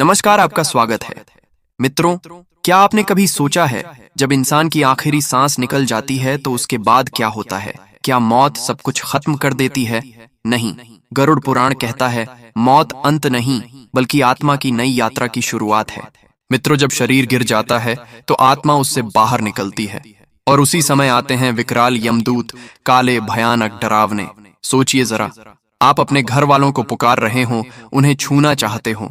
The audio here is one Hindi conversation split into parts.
नमस्कार, आपका स्वागत है। मित्रों, क्या आपने कभी सोचा है जब इंसान की आखिरी सांस निकल जाती है तो उसके बाद क्या होता है? क्या मौत सब कुछ खत्म कर देती है? नहीं, गरुड़ पुराण कहता है मौत अंत नहीं बल्कि आत्मा की नई यात्रा की शुरुआत है। मित्रों, जब शरीर गिर जाता है तो आत्मा उससे बाहर निकलती है और उसी समय आते हैं विकराल यमदूत, काले, भयानक, डरावने। सोचिए जरा, आप अपने घर वालों को पुकार रहे हो, उन्हें छूना चाहते हो,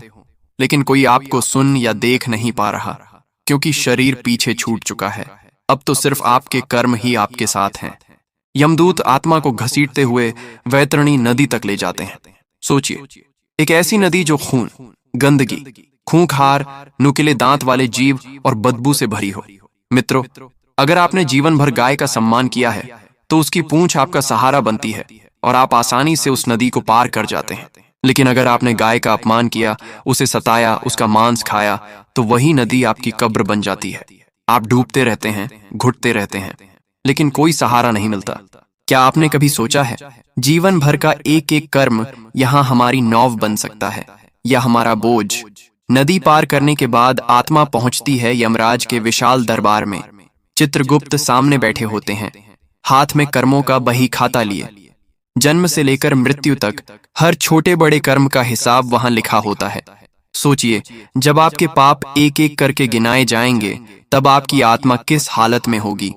लेकिन कोई आपको सुन या देख नहीं पा रहा क्योंकि शरीर पीछे छूट चुका है। अब तो सिर्फ आपके कर्म ही आपके साथ हैं। यमदूत आत्मा को घसीटते हुए वैतरणी नदी तक ले जाते हैं। सोचिए, एक ऐसी नदी जो खून, गंदगी, खूंखार, नुकीले दांत वाले जीव और बदबू से भरी हो। मित्रों, अगर आपने जीवन भर गाय का सम्मान किया है तो उसकी पूंछ आपका सहारा बनती है और आप आसानी से उस नदी को पार कर जाते हैं। लेकिन अगर आपने गाय का अपमान किया, उसे सताया, उसका मांस खाया, तो वही नदी आपकी कब्र बन जाती है। आप डूबते रहते हैं, घुटते रहते हैं, लेकिन कोई सहारा नहीं मिलता। क्या आपने कभी सोचा है जीवन भर का एक एक कर्म यहाँ हमारी नौव बन सकता है या हमारा बोझ? नदी पार करने के बाद आत्मा पहुंचती है यमराज के विशाल दरबार में। चित्रगुप्त सामने बैठे होते हैं, हाथ में कर्मों का बही खाता लिए। जन्म से लेकर मृत्यु तक हर छोटे बड़े कर्म का हिसाब वहां लिखा होता है। सोचिए, जब आपके पाप एक एक करके गिनाए जाएंगे तब आपकी आत्मा किस हालत में होगी।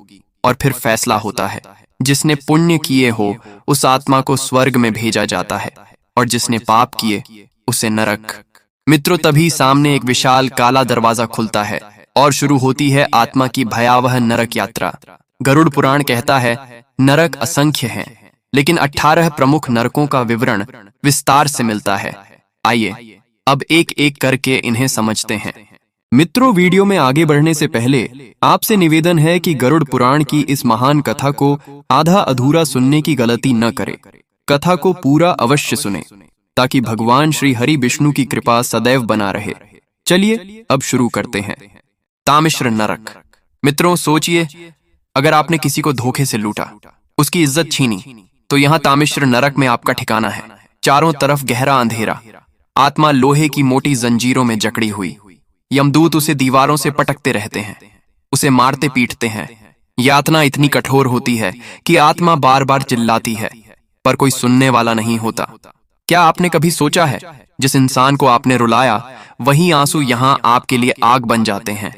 और फिर फैसला होता है, जिसने पुण्य किए हो उस आत्मा को स्वर्ग में भेजा जाता है और जिसने पाप किए उसे नरक। मित्रों, तभी सामने एक विशाल काला दरवाजा खुलता है और शुरू होती है आत्मा की भयावह नरक यात्रा। गरुड़ पुराण कहता है नरक असंख्य हैं, लेकिन 18 प्रमुख नरकों का विवरण विस्तार से मिलता है। आइए अब एक एक करके इन्हें समझते हैं। मित्रों, वीडियो में आगे बढ़ने से पहले आपसे निवेदन है कि गरुड़ पुराण की इस महान कथा को आधा अधूरा सुनने की गलती न करें। कथा को पूरा अवश्य सुने ताकि भगवान श्री हरि विष्णु की कृपा सदैव बना रहे। चलिए अब शुरू करते हैं। तामिश्र नरक। मित्रों, सोचिए, अगर आपने किसी को धोखे से लूटा, उसकी इज्जत छीनी, तो यहाँ तामिश्र नरक में आपका ठिकाना है। चारों तरफ गहरा अंधेरा, आत्मा लोहे की मोटी जंजीरों में जकड़ी हुई। यमदूत उसे दीवारों से पटकते रहते हैं, उसे मारते पीटते हैं। यातना इतनी कठोर होती है कि आत्मा बार बार चिल्लाती है, पर कोई सुनने वाला नहीं होता। क्या आपने कभी सोचा है जिस इंसान को आपने रुलाया वही आंसू यहाँ आपके लिए आग बन जाते हैं?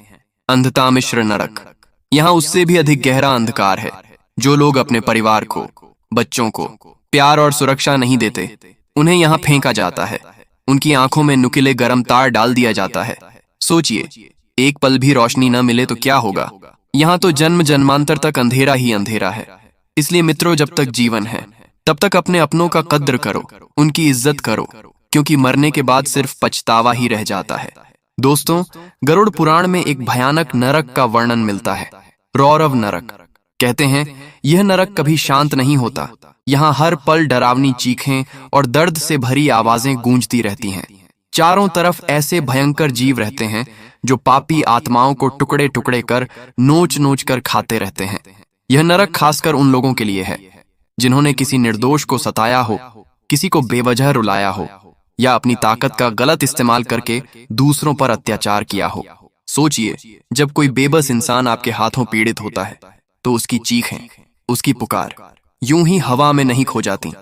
अंधतामिश्र नरक। यहाँ उससे भी अधिक गहरा अंधकार है। जो लोग अपने परिवार को, बच्चों को प्यार और सुरक्षा नहीं देते, उन्हें यहाँ फेंका जाता है। उनकी आंखों में नुकीले गर्म तार डाल दिया जाता है। सोचिए, एक पल भी रोशनी न मिले तो क्या होगा? यहाँ तो जन्म जन्मांतर तक अंधेरा ही अंधेरा है। इसलिए मित्रों, जब तक जीवन है तब तक अपने अपनों का कद्र करो, उनकी इज्जत करो, क्योंकि मरने के बाद सिर्फ पछतावा ही रह जाता है। दोस्तों, गरुड़ पुराण में एक भयानक नरक का वर्णन मिलता है, रौरव नरक। कहते हैं यह नरक कभी शांत नहीं होता। यहाँ हर पल डरावनी चीखें और दर्द से भरी आवाजें गूंजती रहती हैं। चारों तरफ ऐसे भयंकर जीव रहते हैं जो पापी आत्माओं को टुकड़े टुकड़े कर नोच नोच कर खाते रहते हैं। यह नरक खासकर उन लोगों के लिए है जिन्होंने किसी निर्दोष को सताया हो, किसी को बेवजह रुलाया हो या अपनी ताकत का गलत इस्तेमाल करके दूसरों पर अत्याचार किया हो। सोचिए, जब कोई बेबस इंसान आपके हाथों पीड़ित होता है तो उसकी चीखें, उसकी पुकार यूं ही हवा में नहीं खो जाती।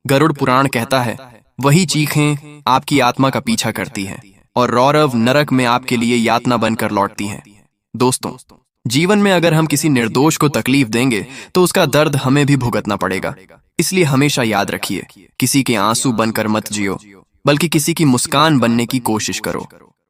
गरुड़ पुराण कहता है वही चीखें आपकी आत्मा का पीछा करती हैं और रौरव नरक में आपके लिए यातना बनकर लौटती हैं। दोस्तों, जीवन में अगर हम किसी निर्दोष को तकलीफ देंगे तो उसका दर्द हमें भी भुगतना पड़ेगा। इसलिए हमेशा याद रखिए, किसी के आंसू बनकर मत जियो, बल्कि किसी की मुस्कान बनने की कोशिश करो।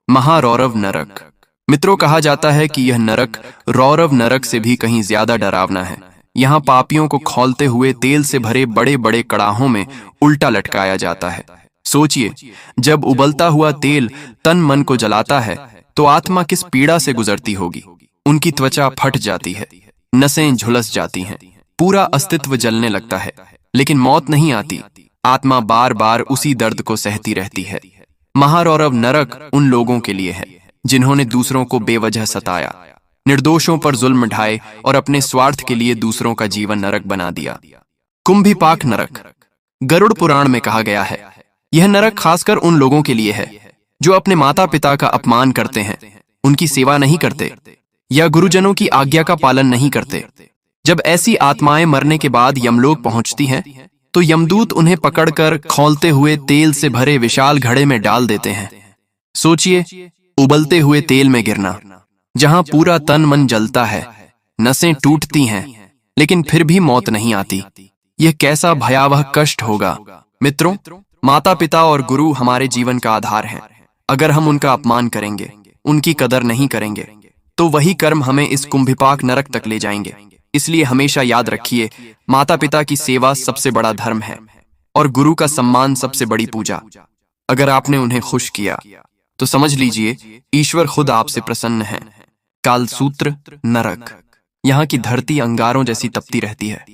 महारौरव नरक। मित्रों, कहा जाता है कि यह नरक रौरव नरक से भी कहीं ज्यादा डरावना है। यहाँ पापियों को खौलते हुए तेल से भरे बड़े बड़े कड़ाहों में उल्टा लटकाया जाता है। सोचिए, जब उबलता हुआ तेल तन मन को जलाता है तो आत्मा किस पीड़ा से गुजरती होगी। उनकी त्वचा फट जाती है, नसें झुलस जाती हैं, पूरा अस्तित्व जलने लगता है, लेकिन मौत नहीं आती। आत्मा बार बार उसी दर्द को सहती रहती है। महारौरव नरक उन लोगों के लिए है जिन्होंने दूसरों को बेवजह सताया, निर्दोषों पर जुल्म ढाए और अपने स्वार्थ के लिए दूसरों का जीवन नरक बना दिया। कुंभीपाक नरक। गरुड़ पुराण में कहा गया है यह नरक खासकर उन लोगों के लिए है जो अपने माता पिता का अपमान करते हैं, उनकी सेवा नहीं करते या गुरुजनों की आज्ञा का पालन नहीं करते। जब ऐसी आत्माएं मरने के बाद यमलोक पहुंचती हैं, तो यमदूत उन्हें पकड़कर खौलते हुए तेल से भरे विशाल घड़े में डाल देते हैं। सोचिए, उबलते हुए तेल में गिरना, जहां पूरा तन मन जलता है, नसें टूटती हैं, लेकिन फिर भी मौत नहीं आती। यह कैसा भयावह कष्ट होगा। मित्रों, माता पिता और गुरु हमारे जीवन का आधार हैं। अगर हम उनका अपमान करेंगे, उनकी कदर नहीं करेंगे, तो वही कर्म हमें इस कुंभिपाक नरक तक ले जाएंगे। इसलिए हमेशा याद रखिए, माता पिता की सेवा सबसे बड़ा धर्म है और गुरु का सम्मान सबसे बड़ी पूजा। अगर आपने उन्हें खुश किया तो समझ लीजिए ईश्वर खुद आपसे प्रसन्न है। कालसूत्र नरक। यहाँ की धरती अंगारों जैसी तपती रहती है।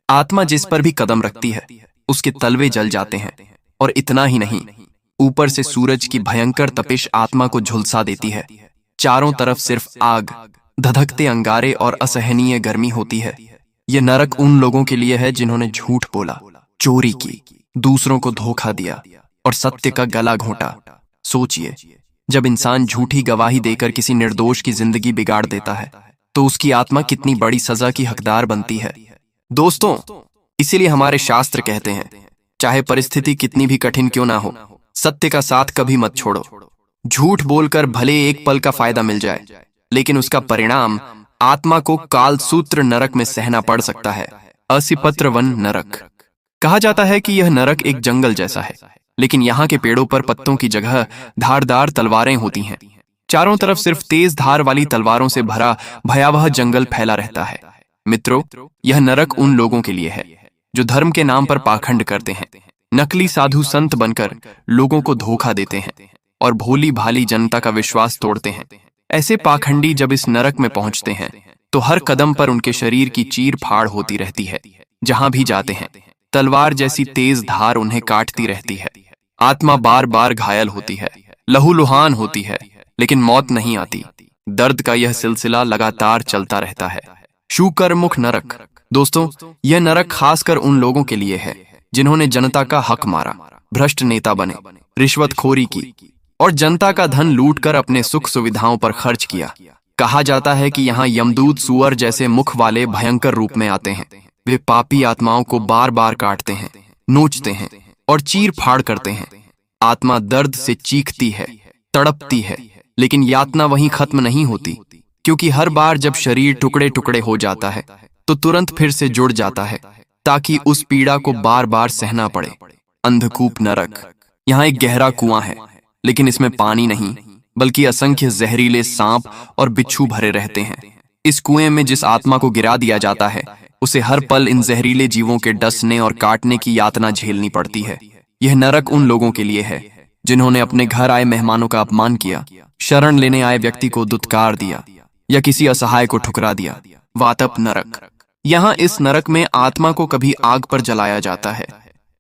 आत्मा जिस पर भी कदम रखती है, उसके तलवे जल जाते हैं। और इतना ही नहीं, ऊपर से सूरज की भयंकर तपिश आत्मा को झुलसा देती है। चारों तरफ सिर्फ आग, धधकते अंगारे और असहनीय गर्मी होती है। ये नरक उन लोगों के लिए है जिन्होंने झूठ बोला, चोरी की, दूसरों को धोखा दिया और सत्य का गला घोंटा। सोचिए, जब इंसान झूठी गवाही देकर किसी निर्दोष की जिंदगी बिगाड़ देता है, तो उसकी आत्मा कितनी बड़ी सजा की हकदार बनती है। दोस्तों, इसीलिए हमारे शास्त्र कहते हैं, चाहे परिस्थिति कितनी भी कठिन क्यों ना हो, सत्य का साथ कभी मत छोड़ो। झूठ बोलकर भले एक पल का फायदा मिल जाए, लेकिन उसका परिणाम आत्मा को कालसूत्र नरक में सहना पड़ सकता है। असिपत्र वन नरक। कहा जाता है कि यह नरक एक जंगल जैसा है, लेकिन यहाँ के पेड़ों पर पत्तों की जगह धारदार तलवारें होती हैं। चारों तरफ सिर्फ तेज धार वाली तलवारों से भरा भयावह जंगल फैला रहता है। मित्रों, यह नरक उन लोगों के लिए है जो धर्म के नाम पर पाखंड करते हैं, नकली साधु संत बनकर लोगों को धोखा देते हैं और भोली भाली जनता का विश्वास तोड़ते हैं। ऐसे पाखंडी जब इस नरक में पहुंचते हैं, तो हर कदम पर उनके शरीर की चीर फाड़ होती रहती है। जहां भी जाते हैं, तलवार जैसी तेज धार उन्हें काटती रहती है। आत्मा बार बार घायल होती है, लहूलुहान होती है, लेकिन मौत नहीं आती। दर्द का यह सिलसिला लगातार चलता रहता है। शूकरमुख नरक। दोस्तों, यह नरक खासकर उन लोगों के लिए है जिन्होंने जनता का हक मारा, भ्रष्ट नेता बने, रिश्वतखोरी की और जनता का धन लूटकर अपने सुख सुविधाओं पर खर्च किया। कहा जाता है कि यहाँ यमदूत सुअर जैसे मुख वाले भयंकर रूप में आते हैं। वे पापी आत्माओं को बार बार काटते हैं, नोचते हैं और चीर फाड़ करते हैं। आत्मा दर्द से चीखती है, तड़पती है, लेकिन यातना वहीं खत्म नहीं होती, क्योंकि हर बार जब शरीर टुकड़े टुकड़े हो जाता है, तो तुरंत फिर से जुड़ जाता है, ताकि उस पीड़ा को बार बार सहना पड़े। अंधकूप नरक। यहाँ एक गहरा कुआं है, लेकिन इसमें पानी नहीं, बल्कि असंख्य जहरीले सांप और बिच्छू भरे रहते हैं। इस कुएं में जिस आत्मा को गिरा दिया जाता है, उसे हर पल इन जहरीले जीवों के डसने और काटने की यातना झेलनी पड़ती है। यह नरक उन लोगों के लिए है जिन्होंने अपने घर आए मेहमानों का अपमान किया, शरण लेने आए व्यक्ति को दुत्कार दिया या किसी असहाय को ठुकरा दिया। वातप नरक। यहाँ इस नरक में आत्मा को कभी आग पर जलाया जाता है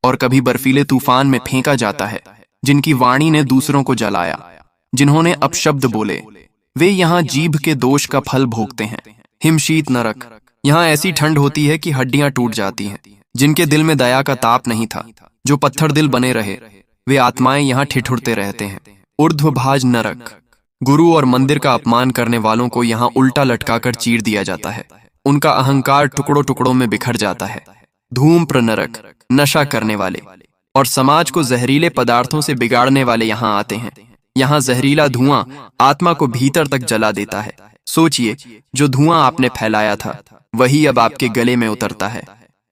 और कभी बर्फीले तूफान में फेंका जाता है। जिनकी वाणी ने दूसरों को जलाया, जिन्होंने अपशब्द बोले, वे यहाँ जीभ के दोष का फल भोगते हैं। हिमशीत नरक। यहाँ ऐसी ठंड होती है कि हड्डियां टूट जाती हैं। जिनके दिल में दया का ताप नहीं था, जो पत्थर दिल बने रहे, वे आत्माएं यहाँ ठिठुरते रहते हैं। ऊर्ध्वभाज नरक। गुरु और मंदिर का अपमान करने वालों को यहाँ उल्टा लटकाकर चीर दिया जाता है। उनका अहंकार टुकड़ों टुकड़ों में बिखर जाता है। धूम्र नरक। नशा करने वाले और समाज को जहरीले पदार्थों से बिगाड़ने वाले यहाँ आते हैं। यहाँ जहरीला धुआं आत्मा को भीतर तक जला देता है। सोचिए, जो धुआं आपने फैलाया था, वही अब आपके गले में उतरता है।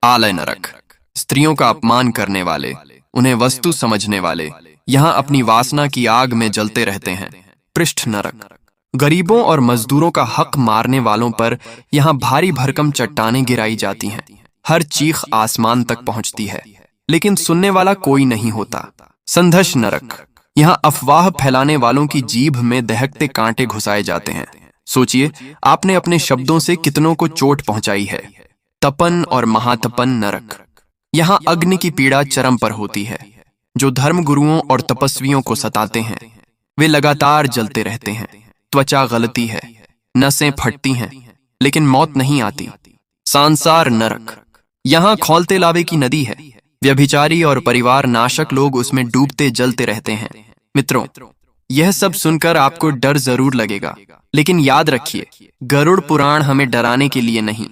आलय नरक। स्त्रियों का अपमान करने वाले, उन्हें वस्तु समझने वाले यहाँ अपनी वासना की आग में जलते रहते हैं। पृष्ठ नरक। गरीबों और मजदूरों का हक मारने वालों पर यहाँ भारी भरकम चट्टानें गिराई जाती हैं। हर चीख आसमान तक पहुंचती है, लेकिन सुनने वाला कोई नहीं होता। संघर्ष नरक। यहाँ अफवाह फैलाने वालों की जीभ में दहकते कांटे घुसाए जाते हैं। सोचिए, आपने अपने शब्दों से कितनों को चोट पहुंचाई है। तपन और महातपन नरक। यहाँ अग्नि की पीड़ा चरम पर होती है। जो धर्म गुरुओं और तपस्वियों को सताते हैं, वे लगातार जलते रहते हैं। त्वचा गलती है, नसें फटती हैं, लेकिन मौत नहीं आती। सांसार नरक। यहाँ खौलते लावे की नदी है। व्यभिचारी और परिवार नाशक लोग उसमें डूबते जलते रहते हैं। मित्रों, यह सब सुनकर आपको डर जरूर लगेगा, लेकिन याद रखिए, गरुड़ पुराण हमें डराने के लिए नहीं,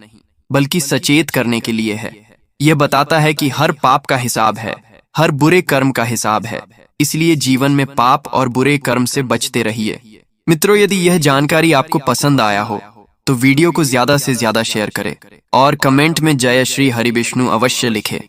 बल्कि सचेत करने के लिए है। यह बताता है कि हर पाप का हिसाब है, हर बुरे कर्म का हिसाब है। इसलिए जीवन में पाप और बुरे कर्म से बचते रहिए। मित्रों, यदि यह जानकारी आपको पसंद आया हो तो वीडियो को ज्यादा से ज्यादा शेयर करें और कमेंट में जय श्री हरिविष्णु अवश्य लिखें।